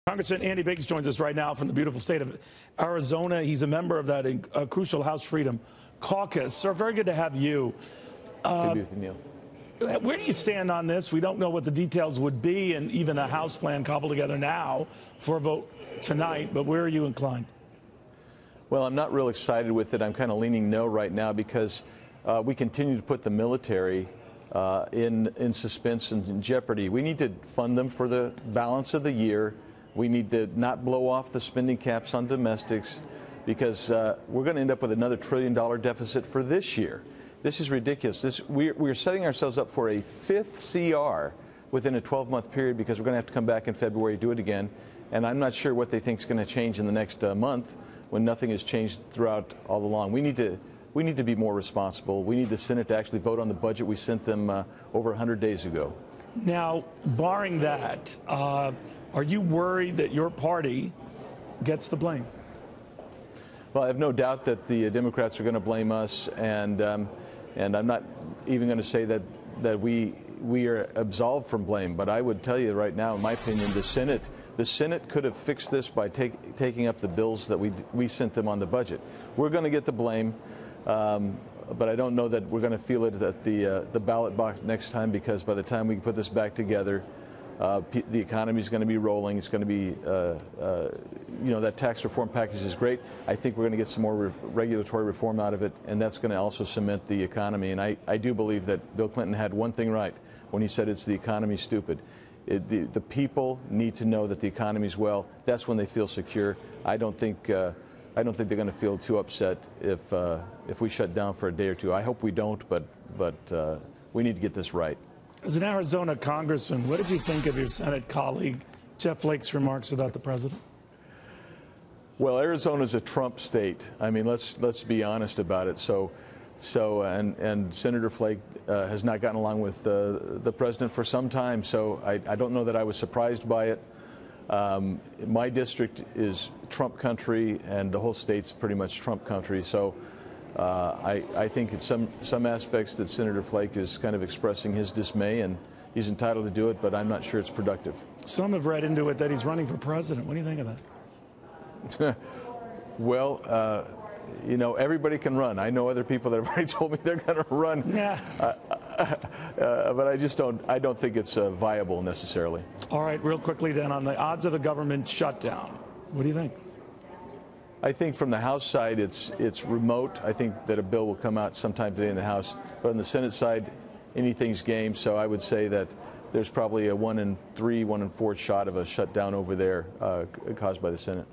Congressman Andy Biggs joins us right now from the beautiful state of Arizona. He's a member of that crucial House Freedom Caucus. Sir, very good to have you. Good to be with you, Neil. Where do you stand on this? We don't know what the details would be, and even a House plan cobbled together now for a vote tonight, but where are you inclined? Well, I'm not real excited with it. I'm kind of leaning no right now because we continue to put the military in suspense and in jeopardy. We need to fund them for the balance of the year. We need to not blow off the spending caps on domestics because we're going to end up with another $1 trillion deficit for this year. This is ridiculous. We're setting ourselves up for a fifth CR within a 12-month period because we're going to have to come back in February and do it again. And I'm not sure what they think is going to change in the next month when nothing has changed throughout all along. We need to be more responsible. We need the Senate to actually vote on the budget we sent them over 100 days ago. Now, barring that, are you worried that your party gets the blame? Well, I have no doubt that the Democrats are going to blame us, and I'm not even going to say that we are absolved from blame. But I would tell you right now, in my opinion, the Senate could have fixed this by taking up the bills that we sent them on the budget. We're going to get the blame, but I don't know that we're going to feel it at the ballot box next time, because by the time we put this back together, the economy is going to be rolling. It's going to be, that tax reform package is great. I think we're going to get some more regulatory reform out of it, and that's going to also cement the economy. And I do believe that Bill Clinton had one thing right when he said it's the economy stupid. The people need to know that the economy is well. That's when they feel secure. I don't think they're going to feel too upset if we shut down for a day or two. I hope we don't, but we need to get this right. As an Arizona congressman, what did you think of your Senate colleague Jeff Flake's remarks about the president? Well, Arizona's a Trump state. I mean, let's be honest about it. And Senator Flake has not gotten along with the president for some time. So I don't know that I was surprised by it. My district is Trump country, and the whole state's pretty much Trump country. So I think in some aspects that Senator Flake is kind of expressing his dismay, and he's entitled to do it, but I'm not sure it's productive. Some have read into it that he's running for president. What do you think of that? Well, everybody can run. I know other people that have already told me they're going to run. Yeah. But I don't think it's viable necessarily. All right, real quickly then, on the odds of a government shutdown, what do you think? I think from the House side, it's remote. I think that a bill will come out sometime today in the House. But on the Senate side, anything's game. So I would say that there's probably a 1 in 3, 1 in 4 shot of a shutdown over there caused by the Senate.